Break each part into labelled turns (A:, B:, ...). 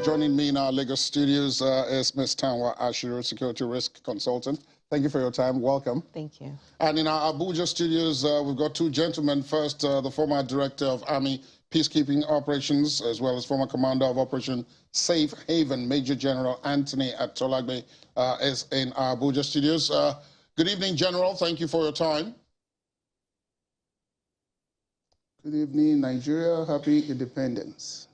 A: Joining me in our Lagos studios is Ms. Tanwa Ashiru, Security Risk Consultant. Thank you for your time. Welcome.
B: Thank you.
A: And in our Abuja studios, we've got two gentlemen. First, the former Director of Army Peacekeeping Operations, as well as former Commander of Operation Safe Haven, Major General Anthony Atolagbe, is in our Abuja studios. Good evening, General. Thank you for your time.
C: Good evening, Nigeria. Happy independence.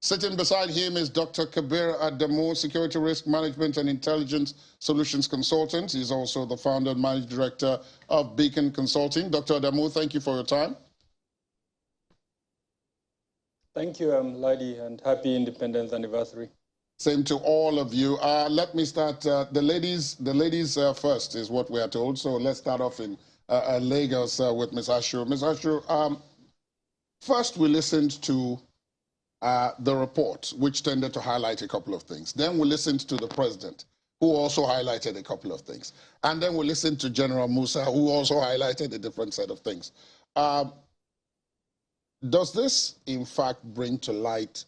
A: Sitting beside him is Dr. Kabir Adamu, Security Risk Management and Intelligence Solutions Consultant. He's also the founder and managing director of Beacon Consulting. Dr. Adamu, thank you for your time.
D: Thank you, Ladi, and happy Independence Anniversary.
A: Same to all of you. Let me start. The ladies first is what we are told. So let's start off in Lagos with Ms. Ashiru. Ms. Ashiru, first we listened to the report, which tended to highlight a couple of things. Then we listened to the president, who also highlighted a couple of things. And then we listened to General Musa, who also highlighted a different set of things. Does this, in fact, bring to light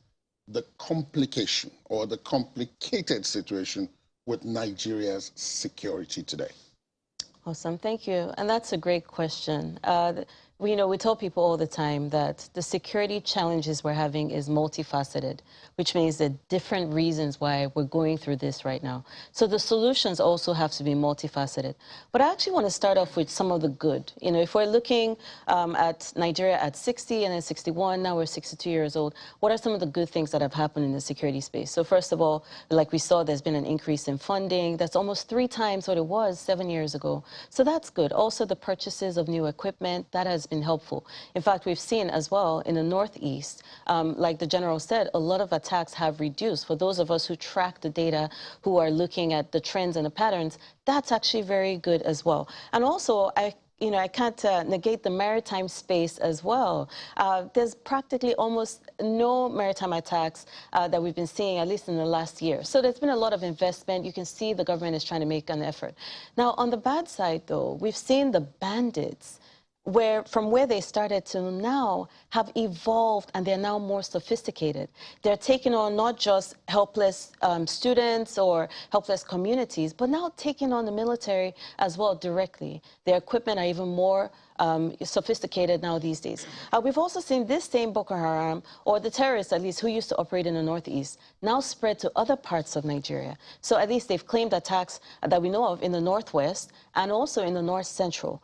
A: the complication or the complicated situation with Nigeria's security today?
B: Awesome. Thank you. And that's a great question. We tell people all the time that the security challenges we're having is multifaceted, which means that different reasons why we're going through this right now. So the solutions also have to be multifaceted. But I actually want to start off with some of the good. If we're looking at Nigeria at 60 and then 61, now we're 62 years old, what are some of the good things that have happened in the security space? So first of all, like we saw, there's been an increase in funding. That's almost 3 times what it was 7 years ago. So that's good. Also, the purchases of new equipment, that has been helpful. In fact, we've seen as well in the Northeast, like the General said, a lot of attacks have reduced. For those of us who track the data, who are looking at the trends and the patterns, that's actually very good as well. And also, I can't negate the maritime space as well. There's practically almost no maritime attacks that we've been seeing, at least in the last year. So there's been a lot of investment. You can see the government is trying to make an effort. Now, on the bad side, though, we've seen the bandits, from where they started to now, have evolved, and they're now more sophisticated. They're taking on not just helpless students or helpless communities, but now taking on the military as well directly. Their equipment are even more sophisticated now these days. We've also seen this same Boko Haram, or the terrorists at least, who used to operate in the Northeast, now spread to other parts of Nigeria. So at least they've claimed attacks that we know of in the Northwest and also in the North Central,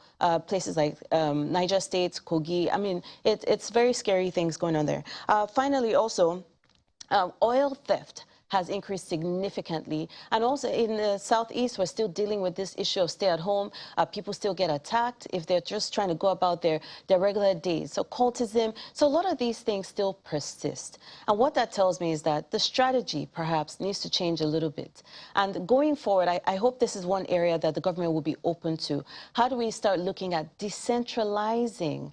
B: places like Niger State, Kogi. I mean, it's very scary things going on there. Finally, also, oil theft has increased significantly. And also in the Southeast, we're still dealing with this issue of stay at home. People still get attacked if they're just trying to go about their regular days. So cultism, so a lot of these things still persist. And what that tells me is that the strategy perhaps needs to change a little bit. And going forward, I hope this is one area that the government will be open to. How do we start looking at decentralizing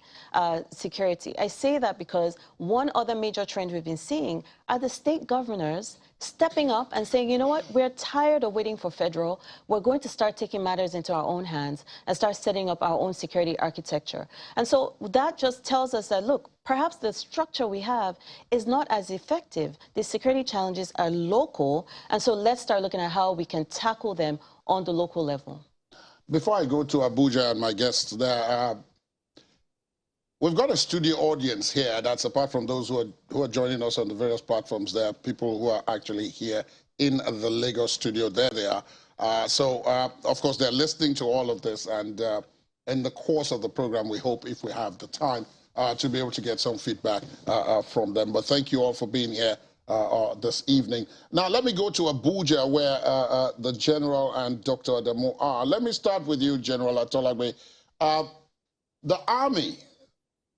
B: security? I say that because one other major trend we've been seeing are the state governors stepping up and saying, you know what, we're tired of waiting for federal. We're going to start taking matters into our own hands and start setting up our own security architecture. And so that just tells us that, look, perhaps the structure we have is not as effective. The security challenges are local, and so let's start looking at how we can tackle them on the local level.
A: Before I go to Abuja and my guests there, we've got a studio audience here that's apart from those who are joining us on the various platforms. There are people who are actually here in the Lagos studio. There they are. Of course, they're listening to all of this. And in the course of the program, we hope, if we have the time, to be able to get some feedback from them. But thank you all for being here this evening. Now, let me go to Abuja, where the General and Dr. Adamu are. Let me start with you, General Atolagbe. The Army,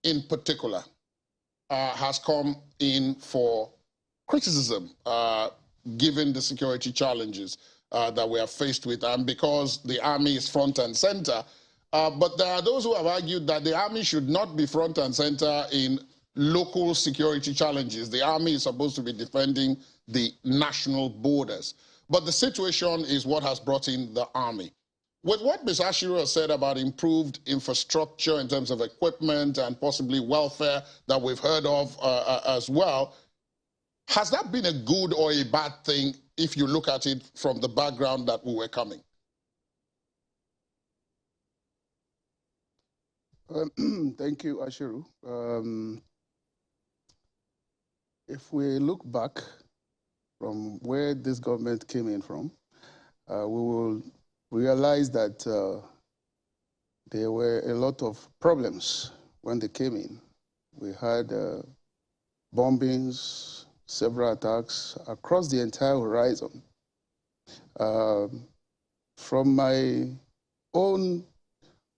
A: in particular, has come in for criticism, given the security challenges that we are faced with, and because the Army is front and center. But there are those who have argued that the Army should not be front and center in local security challenges. The Army is supposed to be defending the national borders. But the situation is what has brought in the Army. With what Ms. Ashiru has said about improved infrastructure in terms of equipment and possibly welfare that we've heard of as well, Has that been a good or a bad thing if you look at it from the background that we were coming?
C: Thank you, Ashiru. If we look back from where this government came in from, we will realize that there were a lot of problems when they came in. We had bombings, several attacks across the entire horizon. From my own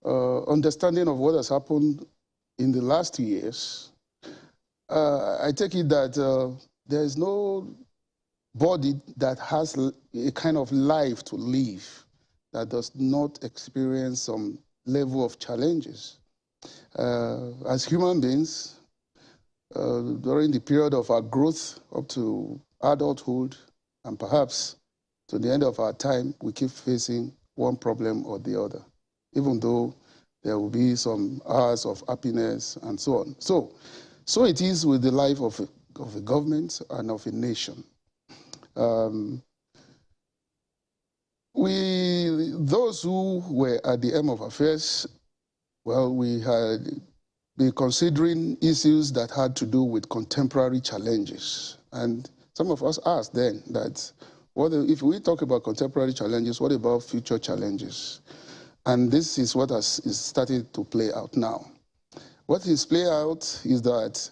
C: understanding of what has happened in the last 2 years, I take it that there is no body that has a kind of life to live that does not experience some level of challenges. As human beings, during the period of our growth up to adulthood, and perhaps to the end of our time, we keep facing one problem or the other, even though there will be some hours of happiness and so on. So it is with the life of a government and of a nation. Those who were at the helm of affairs, well, we had been considering issues that had to do with contemporary challenges. And some of us asked then that, if we talk about contemporary challenges, what about future challenges? And this is what is started to play out now. What is playing out is that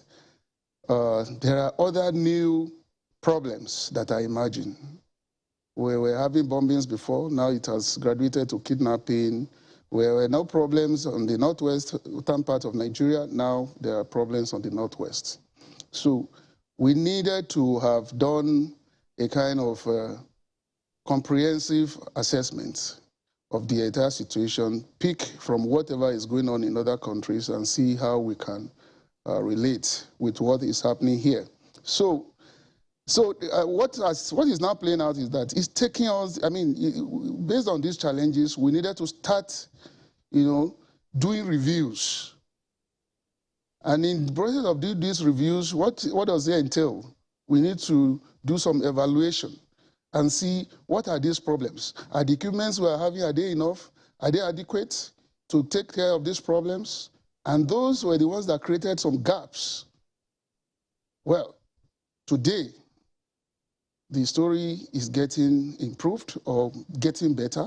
C: there are other new problems that I imagine. We were having bombings before, now it has graduated to kidnapping. There were no problems on the northwestern part of Nigeria, now there are problems on the northwest. So we needed to have done a kind of comprehensive assessment of the entire situation, pick from whatever is going on in other countries and see how we can relate with what is happening here. So what is now playing out is that it's taking us, based on these challenges, we needed to start, doing reviews. And in the process of doing these reviews, what does it entail? We need to do some evaluation and see what are these problems. Are the equipments we are having, are they enough? Are they adequate to take care of these problems? And those were the ones that created some gaps. Well, today, the story is getting improved or getting better.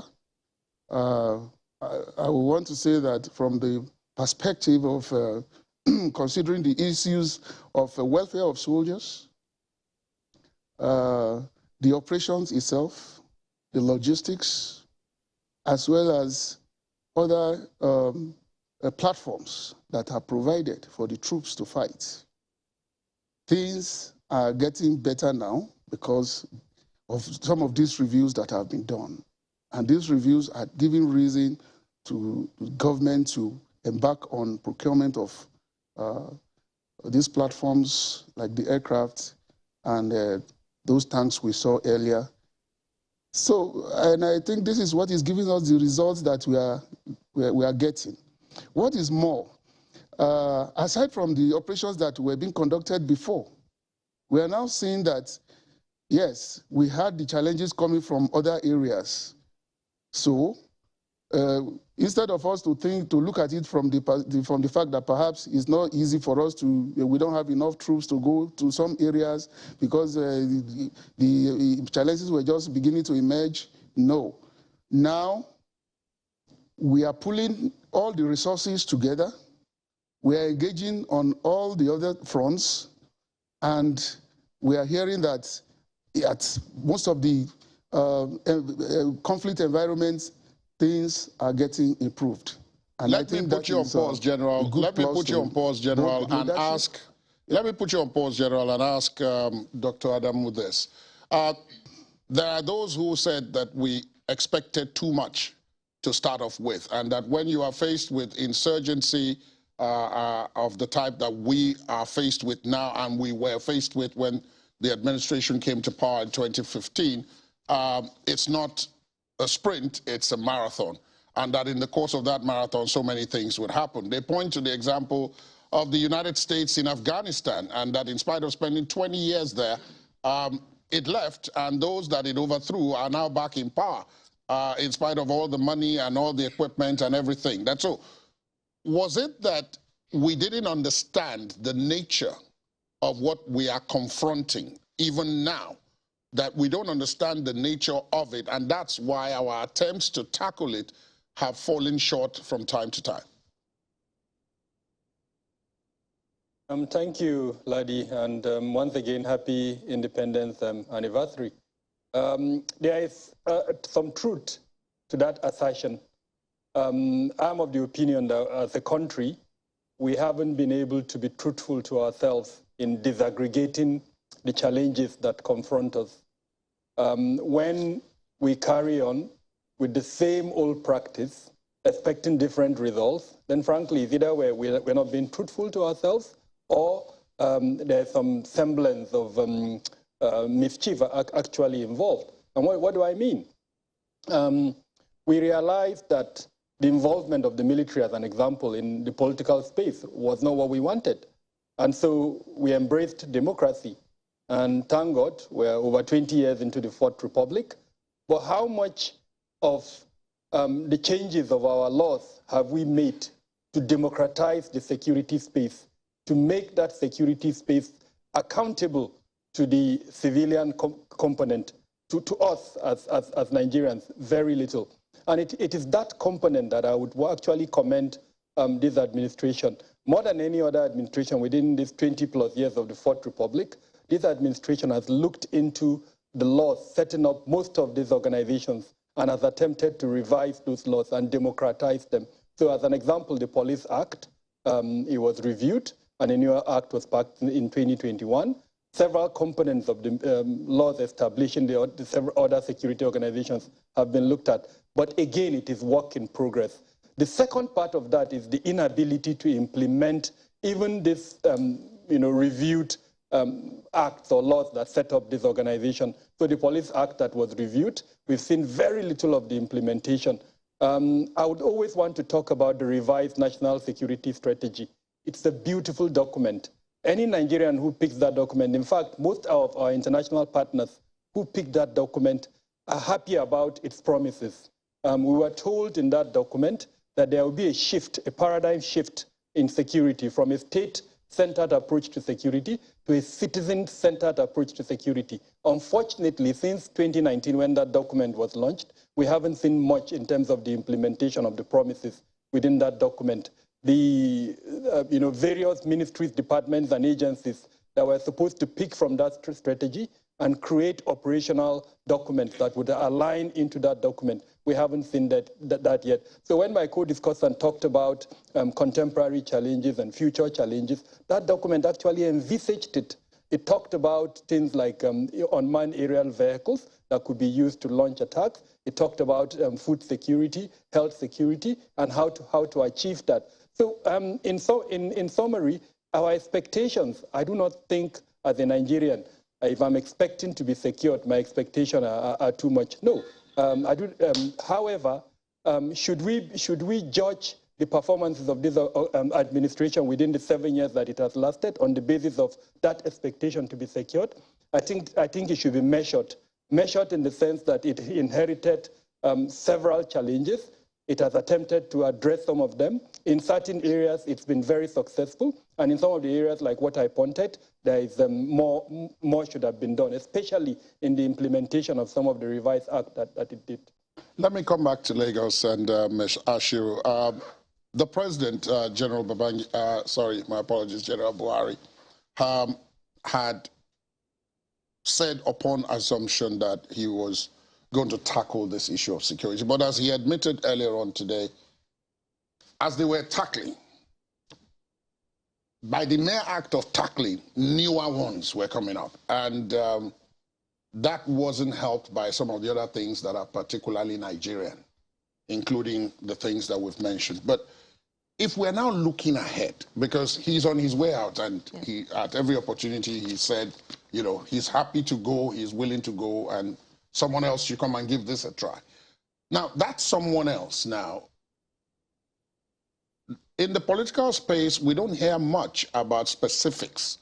C: I want to say that from the perspective of considering the issues of welfare of soldiers, the operations itself, the logistics, as well as other platforms that are provided for the troops to fight. Things are getting better now because of some of these reviews that have been done. And these reviews are giving reason to government to embark on procurement of these platforms like the aircraft and those tanks we saw earlier. So, and I think this is what is giving us the results that we are getting. What is more, aside from the operations that were being conducted before, we are now seeing that, yes, we had the challenges coming from other areas. So instead of us to look at it from the fact that perhaps it's not easy for us we don't have enough troops to go to some areas because the challenges were just beginning to emerge. No. Now, we are pulling all the resources together. We are engaging on all the other fronts, and we are hearing that at most of the conflict environments, things are getting improved. And
A: Let me put you on pause, General. Let me put you on pause, General, and ask. Let me put you on pause, General, and ask Dr. Adamu this. There are those who said that we expected too much to start off with, and that when you are faced with insurgency of the type that we are faced with now, and we were faced with when the administration came to power in 2015, it's not a sprint, it's a marathon. And that in the course of that marathon, so many things would happen. They point to the example of the United States in Afghanistan, and that in spite of spending 20 years there, it left, and those that it overthrew are now back in power, in spite of all the money and all the equipment and everything. That's all. Was it that we didn't understand the nature of what we are confronting, even now, that we don't understand the nature of it, and that's why our attempts to tackle it have fallen short from time to time?
D: Thank you, Ladi, and once again, happy Independence anniversary. There is some truth to that assertion. I'm of the opinion that as a country, we haven't been able to be truthful to ourselves in disaggregating the challenges that confront us. When we carry on with the same old practice, expecting different results, then frankly, either we're not being truthful to ourselves, or there's some semblance of mischief actually involved. And what do I mean? We realized that the involvement of the military, as an example, in the political space was not what we wanted. And so we embraced democracy. And thank God, we're over 20 years into the Fourth Republic. But how much of the changes of our laws have we made to democratize the security space, to make that security space accountable to the civilian component, to us as Nigerians? Very little. And it is that component that I would actually commend this administration. More than any other administration within these 20 plus years of the Fourth Republic, this administration has looked into the laws, setting up most of these organizations, and has attempted to revise those laws and democratize them. So as an example, the Police Act, it was reviewed, and a new act was passed in 2021. Several components of the laws establishing the several other security organizations have been looked at. But again, it is work in progress. The second part of that is the inability to implement even this reviewed acts or laws that set up this organization. So the Police Act that was reviewed, we've seen very little of the implementation. I would always want to talk about the revised National Security Strategy. It's a beautiful document. Any Nigerian who picks that document, in fact, most of our international partners who pick that document are happy about its promises. We were told in that document that there will be a shift, a paradigm shift in security from a state-centered approach to security to a citizen-centered approach to security. Unfortunately, since 2019, when that document was launched, we haven't seen much in terms of the implementation of the promises within that document. The various ministries, departments, and agencies that were supposed to pick from that strategy and create operational documents that would align into that document. We haven't seen that yet. So when my co-discussant talked about contemporary challenges and future challenges, that document actually envisaged it. It talked about things like unmanned aerial vehicles that could be used to launch attacks. It talked about food security, health security, and how to achieve that. So in summary, our expectations, I do not think as a Nigerian, if I'm expecting to be secured, my expectations are too much. No. However, should we judge the performances of this administration within the 7 years that it has lasted on the basis of that expectation to be secured? I think it should be measured in the sense that it inherited several challenges. It has attempted to address some of them. In certain areas, it's been very successful. And in some of the areas, like what I pointed, there is more should have been done, especially in the implementation of some of the revised act that it did.
A: Let me come back to Lagos and Ms. Ashiru. The President, General General Buhari, had said upon assumption that he was going to tackle this issue of security. But as he admitted earlier on today, as they were tackling, by the mere act of tackling, newer ones were coming up. And that wasn't helped by some of the other things that are particularly Nigerian, including the things that we've mentioned. But if we're now looking ahead, because he's on his way out, and he, at every opportunity he said, he's happy to go, he's willing to go, and someone else should come and give this a try. Now, that someone else now in the political space, we don't hear much about specifics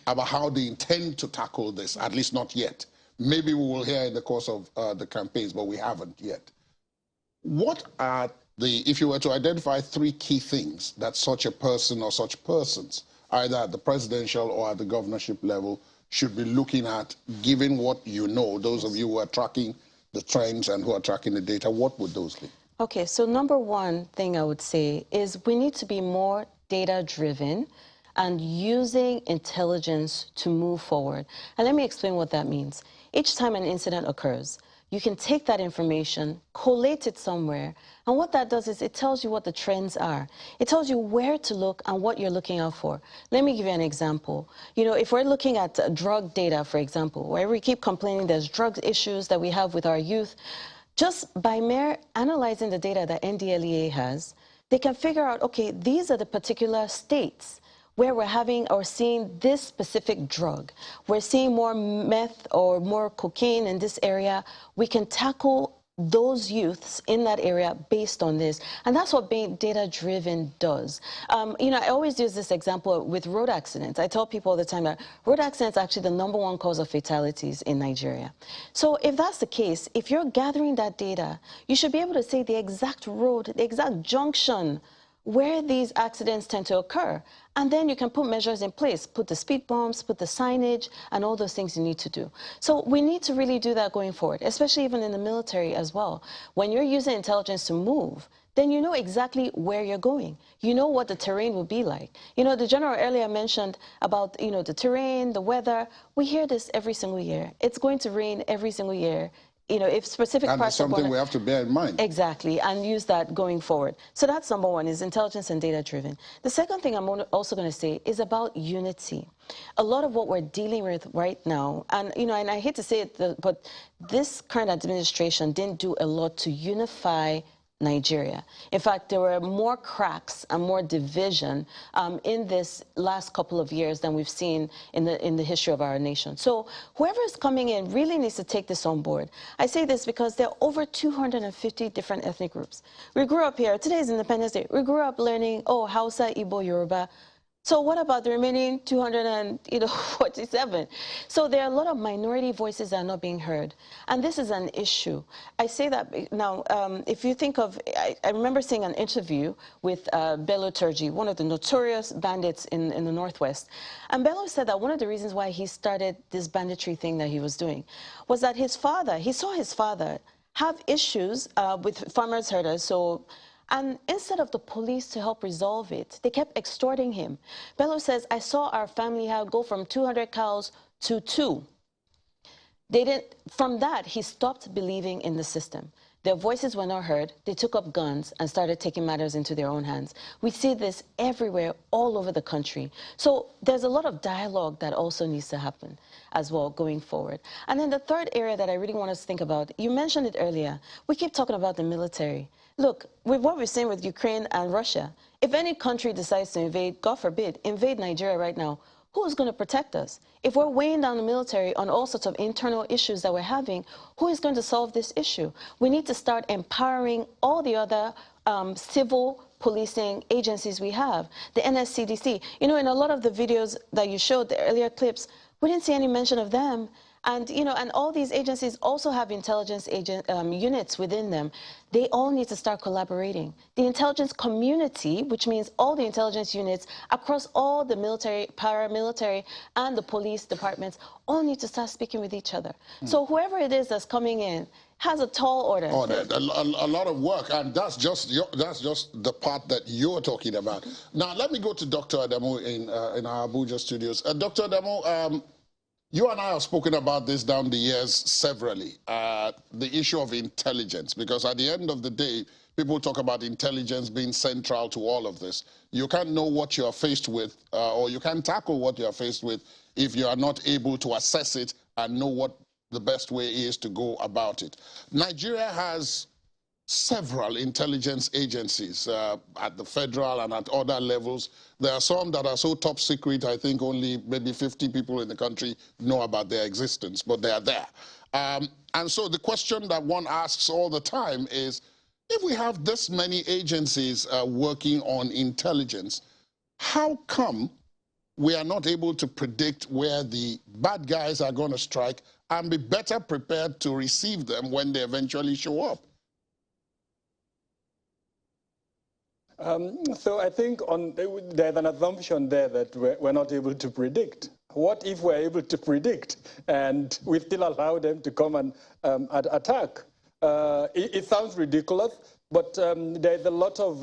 A: about how they intend to tackle this, at least not yet. Maybe we will hear in the course of the campaigns, but we haven't yet. What are if you were to identify 3 key things that such a person or such persons, either at the presidential or at the governorship level, should be looking at, given what you know, those of you who are tracking the trends and who are tracking the data, what would those be?
B: Okay, so number one thing I would say is we need to be more data-driven and using intelligence to move forward. And let me explain what that means. Each time an incident occurs, you can take that information, collate it somewhere, and what that does is it tells you what the trends are. It tells you where to look and what you're looking out for. Let me give you an example. You know, if we're looking at drug data, for example, where we keep complaining there's drug issues that we have with our youth, just by mere analyzing the data that NDLEA has, they can figure out, okay, these are the particular states where we're having or seeing this specific drug. We're seeing more meth or more cocaine in this area. We can tackle those youths in that area based on this. And that's what being data-driven does. You know, I always use this example with road accidents. I tell people all the time that road accidents are actually the #1 cause of fatalities in Nigeria. So if that's the case, if you're gathering that data, you should be able to say the exact road, the exact junction where these accidents tend to occur. And then you can put measures in place, put the speed bumps, put the signage, and all those things you need to do. So we need to really do that going forward, especially even in the military as well. When you're using intelligence to move, then you know exactly where you're going. You know what the terrain will be like. You know, the general earlier mentioned about, you know, the terrain, the weather. We hear this every single year. It's going to rain every single year. You know, if specific
A: and
B: parts
A: it's something we have to bear in mind.
B: Exactly, and use that going forward. So that's #1, is intelligence and data-driven. The second thing I'm also going to say is about unity. A lot of what we're dealing with right now, and you know, and I hate to say it, but this current administration didn't do a lot to unify Nigeria. In fact, there were more cracks and more division in this last couple of years than we've seen in the history of our nation. So whoever is coming in really needs to take this on board. I say this because there are over 250 different ethnic groups. We grew up here. Today is Independence Day. We grew up learning, oh, Hausa, Igbo, Yoruba. So what about the remaining 247? So there are a lot of minority voices that are not being heard. And this is an issue. I say that now, if you think of, I remember seeing an interview with Bello Turji, one of the notorious bandits in the Northwest. And Bello said that one of the reasons why he started this banditry thing that he was doing was that his father, he saw his father have issues with farmers herders. And instead of the police to help resolve it, they kept extorting him. Bello says, I saw our family go from 200 cows to 2. From that, he stopped believing in the system. Their voices were not heard. They took up guns and started taking matters into their own hands. We see this everywhere, all over the country. So there's a lot of dialogue that also needs to happen as well going forward. And then the third area that I really want us to think about, you mentioned it earlier. We keep talking about the military. Look, with what we're seeing with Ukraine and Russia, if any country decides to invade, God forbid, invade Nigeria right now, who's going to protect us? If we're weighing down the military on all sorts of internal issues that we're having, who is going to solve this issue? We need to start empowering all the other civil policing agencies we have, the NSCDC. You know, in a lot of the videos that you showed, the earlier clips, we didn't see any mention of them. And, you know, and all these agencies also have intelligence units within them. They all need to start collaborating. The intelligence community, which means all the intelligence units across all the military, paramilitary, and the police departments, all need to start speaking with each other. So whoever it is that's coming in has a tall order.
A: A lot of work, and that's just the part that you're talking about. Now, let me go to Dr. Adamu in our Abuja studios. Dr. Adamu, you and I have spoken about this down the years severally, the issue of intelligence, because at the end of the day, people talk about intelligence being central to all of this. You can't know what you are faced with, or you can't tackle what you are faced with if you are not able to assess it and know what the best way is to go about it. Nigeria has several intelligence agencies at the federal and at other levels. There are some that are so top secret, I think only maybe 50 people in the country know about their existence, but they are there. And so the question that one asks all the time is, if we have this many agencies working on intelligence, how come we are not able to predict where the bad guys are going to strike and be better prepared to receive them when they eventually show up?
D: So I think there's an assumption there that we're not able to predict. What if we're able to predict and we still allow them to come and attack? It sounds ridiculous, but there's a lot of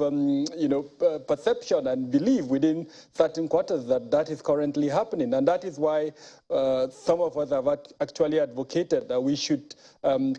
D: perception and belief within certain quarters that that is currently happening, and that is why some of us have actually advocated that we should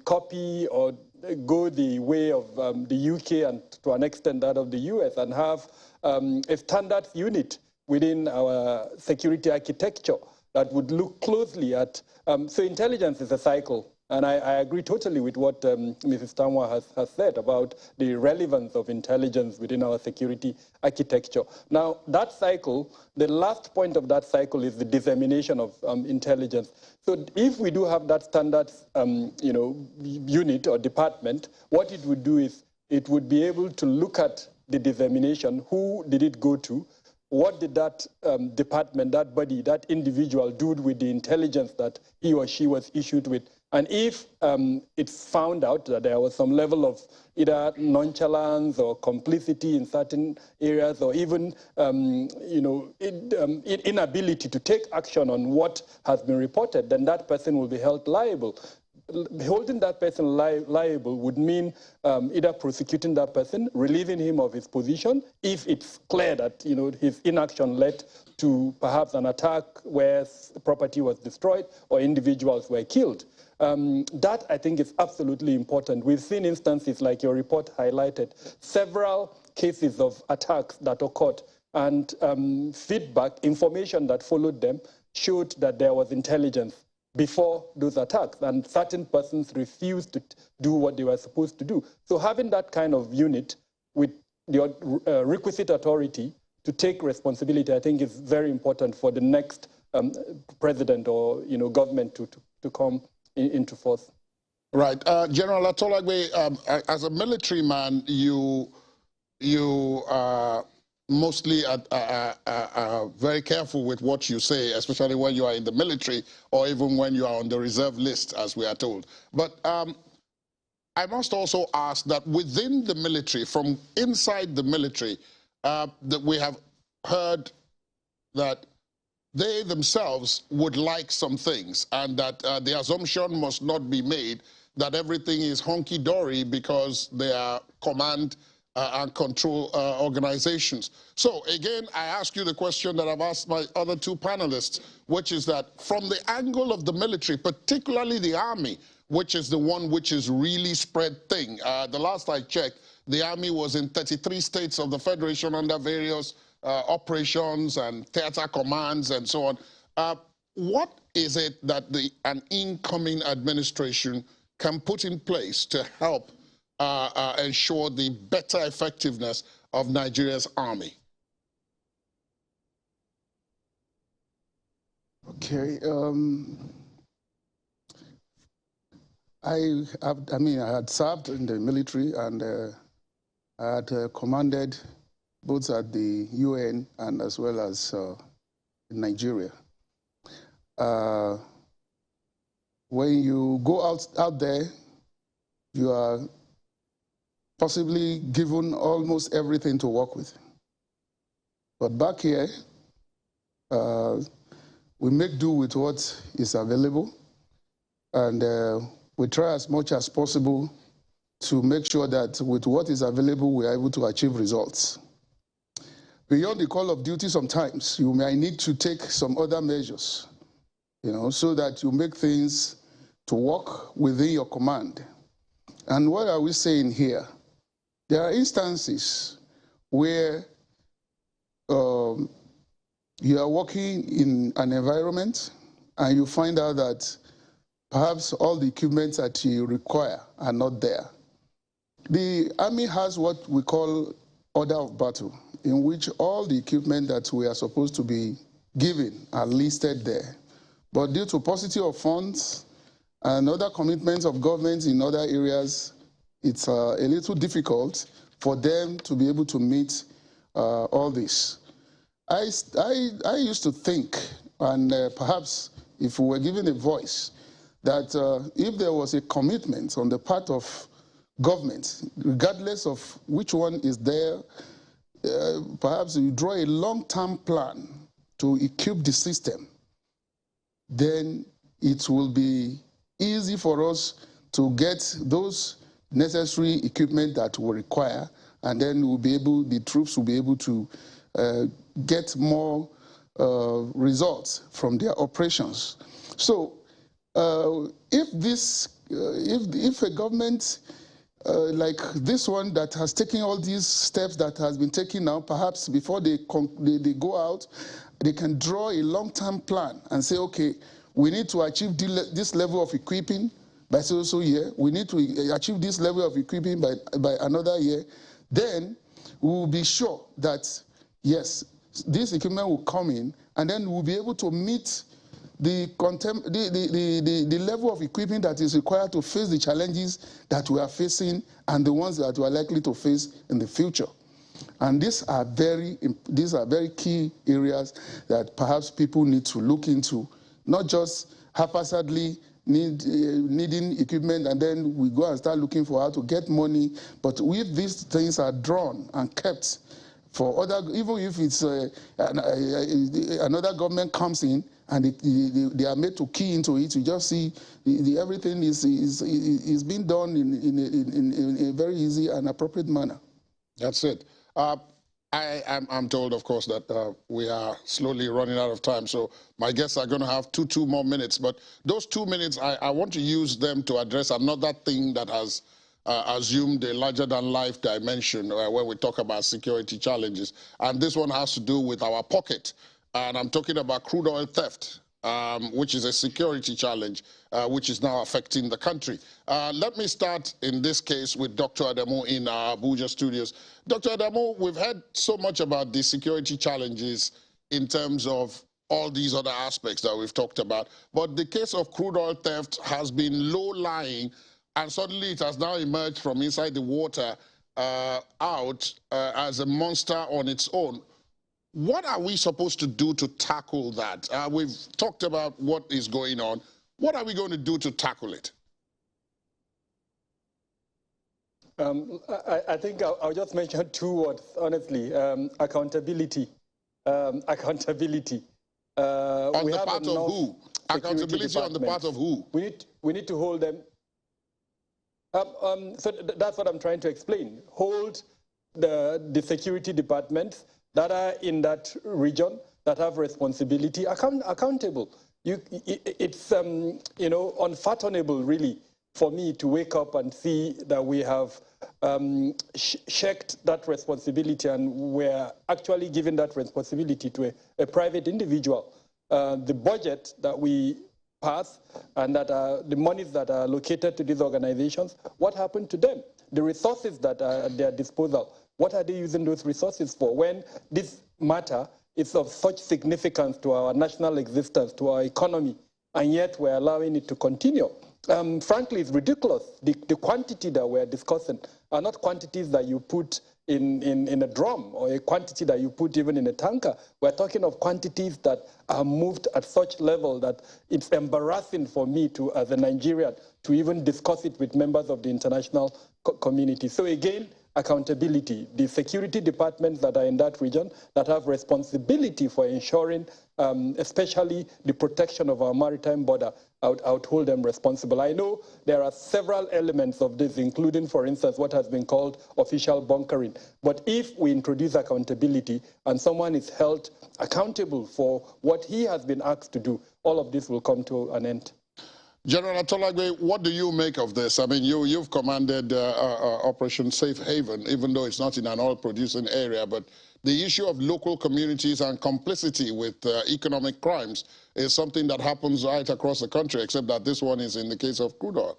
D: copy or go the way of the UK and to an extent that of the US, and have a standard unit within our security architecture that would look closely at, so intelligence is a cycle. And I agree totally with what Mrs. Tamwa has said about the relevance of intelligence within our security architecture. Now, that cycle, the last point of that cycle is the dissemination of intelligence. So if we do have that standard unit or department, what it would do is it would be able to look at the dissemination, who did it go to, what did that department, that body, that individual do with the intelligence that he or she was issued with. And if it's found out that there was some level of either nonchalance or complicity in certain areas, or even inability to take action on what has been reported, then that person will be held liable. Holding that person liable would mean either prosecuting that person, relieving him of his position, if it's clear that his inaction led to perhaps an attack where property was destroyed or individuals were killed. That, I think, is absolutely important. We've seen instances, like your report highlighted, several cases of attacks that occurred, and feedback, information that followed them showed that there was intelligence before those attacks, and certain persons refused to do what they were supposed to do. So having that kind of unit with the requisite authority to take responsibility, I think, is very important for the next president or government to come into force.
A: Right. General Atolagbe, as a military man, you mostly are very careful with what you say, especially when you are in the military or even when you are on the reserve list, as we are told. But I must also ask that within the military, from inside the military, that we have heard that they themselves would like some things, and that the assumption must not be made that everything is honky-dory because they are command and control organizations. So again, I ask you the question that I've asked my other two panelists, which is that from the angle of the military, particularly the army, which is the one which is really spread thin. The last I checked, the army was in 33 states of the Federation under various operations and theater commands and so on. What is it that an incoming administration can put in place to help ensure the better effectiveness of Nigeria's army?
C: Okay. I had served in the military, and I had commanded both at the UN and as well as in Nigeria. When you go out there, you are possibly given almost everything to work with. But back here, we make do with what is available, and we try as much as possible to make sure that with what is available, we are able to achieve results. Beyond the call of duty, sometimes you may need to take some other measures, so that you make things to work within your command. And what are we saying here? There are instances where you are working in an environment and you find out that perhaps all the equipment that you require are not there. The Army has what we call order of battle, in which all the equipment that we are supposed to be given are listed there. But due to paucity of funds and other commitments of governments in other areas, it's a little difficult for them to be able to meet all this. I used to think, and perhaps if we were given a voice, that if there was a commitment on the part of government, regardless of which one is there, perhaps you draw a long-term plan to equip the system, then it will be easy for us to get those necessary equipment that we require, and then the troops will be able to get more results from their operations. So if a government like this one that has taken all these steps that has been taken now, perhaps before they go out, they can draw a long-term plan and say, okay, we need to achieve this level of equipping by so year. We need to achieve this level of equipping by another year. Then we will be sure that, yes, this equipment will come in, and then we'll be able to meet the level of equipment that is required to face the challenges that we are facing and the ones that we are likely to face in the future. And these are very key areas that perhaps people need to look into, not just haphazardly needing equipment and then we go and start looking for how to get money, but if these things are drawn and kept for other, even if it's another government comes in and they are made to key into it, you just see everything is being done in a very easy and appropriate manner.
A: That's it. I'm told, of course, that we are slowly running out of time, so my guests are going to have two more minutes. But those 2 minutes, I want to use them to address another thing that has assumed a larger-than-life dimension when we talk about security challenges. And this one has to do with our pocket. And I'm talking about crude oil theft, which is a security challenge, which is now affecting the country. Let me start, in this case, with Dr. Adamu in our Abuja studios. Dr. Adamu, we've heard so much about the security challenges in terms of all these other aspects that we've talked about. But the case of crude oil theft has been low-lying, and suddenly it has now emerged from inside the water out as a monster on its own. What are we supposed to do to tackle that? We've talked about what is going on. What are we going to do to tackle it?
D: I think I'll just mention 2 words, honestly. Accountability. Accountability.
A: On the part of who? Accountability on the part of who?
D: We need to hold them. So that's what I'm trying to explain. Hold the security departments that are in that region that have responsibility accountable. It's unfathomable, really, for me to wake up and see that we have checked that responsibility and we're actually giving that responsibility to a private individual. The budget that we pass and that the monies that are allocated to these organizations, what happened to them? The resources that are at their disposal, what are they using those resources for? When this matter is of such significance to our national existence, to our economy, and yet we're allowing it to continue. Frankly, it's ridiculous. The quantity that we're discussing are not quantities that you put in a drum or a quantity that you put even in a tanker. We're talking of quantities that are moved at such level that it's embarrassing for me to, as a Nigerian, to even discuss it with members of the international community. So again, accountability. The security departments that are in that region that have responsibility for ensuring, especially the protection of our maritime border, I would hold them responsible. I know there are several elements of this, including, for instance, what has been called official bunkering. But if we introduce accountability and someone is held accountable for what he has been asked to do, all of this will come to an end.
A: General Atolagbe, what do you make of this? I mean, you've commanded Operation Safe Haven, even though it's not in an oil-producing area, but the issue of local communities and complicity with economic crimes is something that happens right across the country, except that this one is in the case of crude oil.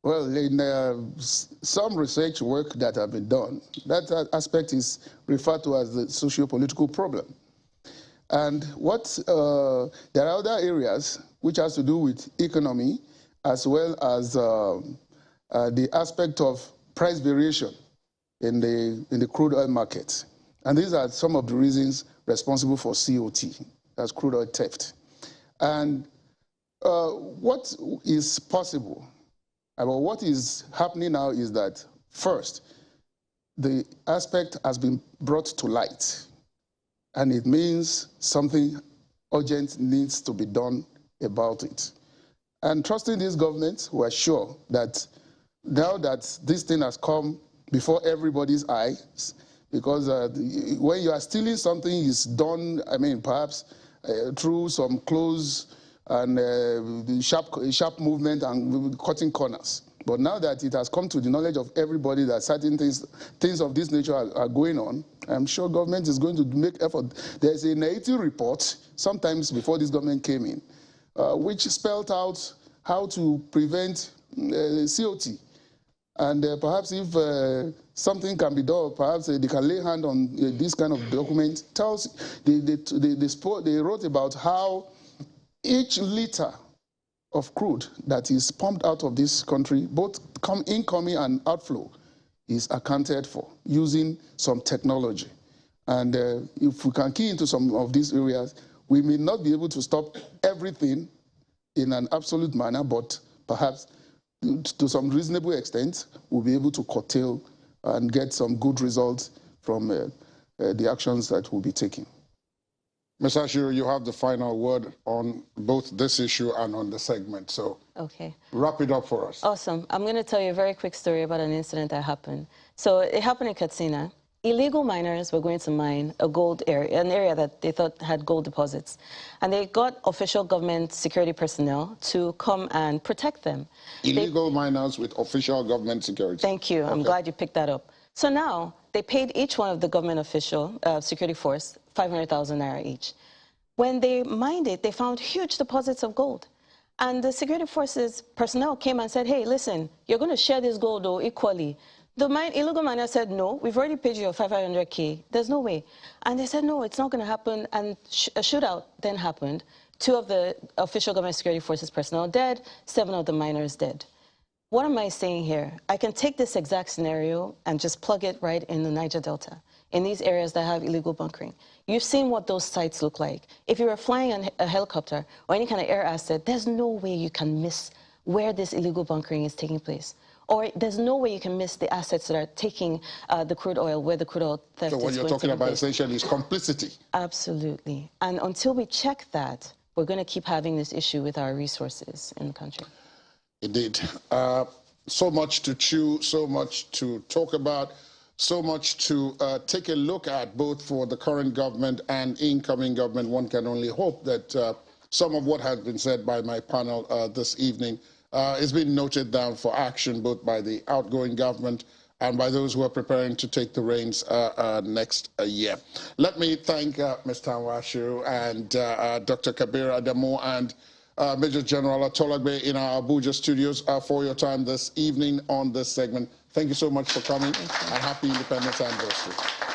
C: Well, in some research work that have been done, that aspect is referred to as the socio-political problem. And there are other areas which has to do with economy as well as the aspect of price variation in the crude oil market. And these are some of the reasons responsible for COT, that's crude oil theft. And what is possible, what is happening now is that, first, the aspect has been brought to light, and it means something urgent needs to be done about it. And trusting this government, we're sure that now that this thing has come before everybody's eyes, because when you are stealing something, it's done, perhaps through some close and sharp movement and cutting corners. But now that it has come to the knowledge of everybody that certain things of this nature are going on, I'm sure government is going to make effort. There's a native report, sometimes before this government came in, which spelled out how to prevent COT. And perhaps if something can be done, perhaps they can lay hand on this kind of document. They wrote about how each liter of crude that is pumped out of this country, both incoming and outflow, is accounted for using some technology. And if we can key into some of these areas, we may not be able to stop everything in an absolute manner, but perhaps to some reasonable extent, we'll be able to curtail and get some good results from the actions that we'll be taking.
A: Ms. Ashiru, you have the final word on both this issue and on the segment, so
B: okay,
A: wrap it up for us.
B: Awesome. I'm going to tell you a very quick story about an incident that happened. So it happened in Katsina. Illegal miners were going to mine a gold area, an area that they thought had gold deposits. And they got official government security personnel to come and protect them.
A: Illegal miners with official government security.
B: Thank you. Okay. I'm glad you picked that up. So now they paid each one of the government official, security force, 500,000 naira each. When they mined it, they found huge deposits of gold. And the security forces personnel came and said, hey, listen, you're going to share this gold equally. The illegal miner said, no, we've already paid you your 500K. There's no way. And they said, no, it's not going to happen. And a shootout then happened. 2 of the official government security forces personnel dead, 7 of the miners dead. What am I saying here? I can take this exact scenario and just plug it right in the Niger Delta, in these areas that have illegal bunkering. You've seen what those sites look like. If you were flying a helicopter or any kind of air asset, there's no way you can miss where this illegal bunkering is taking place. Or there's no way you can miss the assets that are taking the crude oil, where the crude oil theft is going to be.
A: So what you're talking about essentially is complicity.
B: Absolutely. And until we check that, we're going to keep having this issue with our resources in the country.
A: Indeed. So much to chew, so much to talk about, so much to take a look at, both for the current government and incoming government. One can only hope that some of what has been said by my panel this evening is being noted down for action, both by the outgoing government and by those who are preparing to take the reins next year. Let me thank Mr. Ashiru and Dr. Kabir Adamu and Major General Atolagbe in our Abuja studios for your time this evening on this segment. Thank you so much for coming, and happy Independence Anniversary.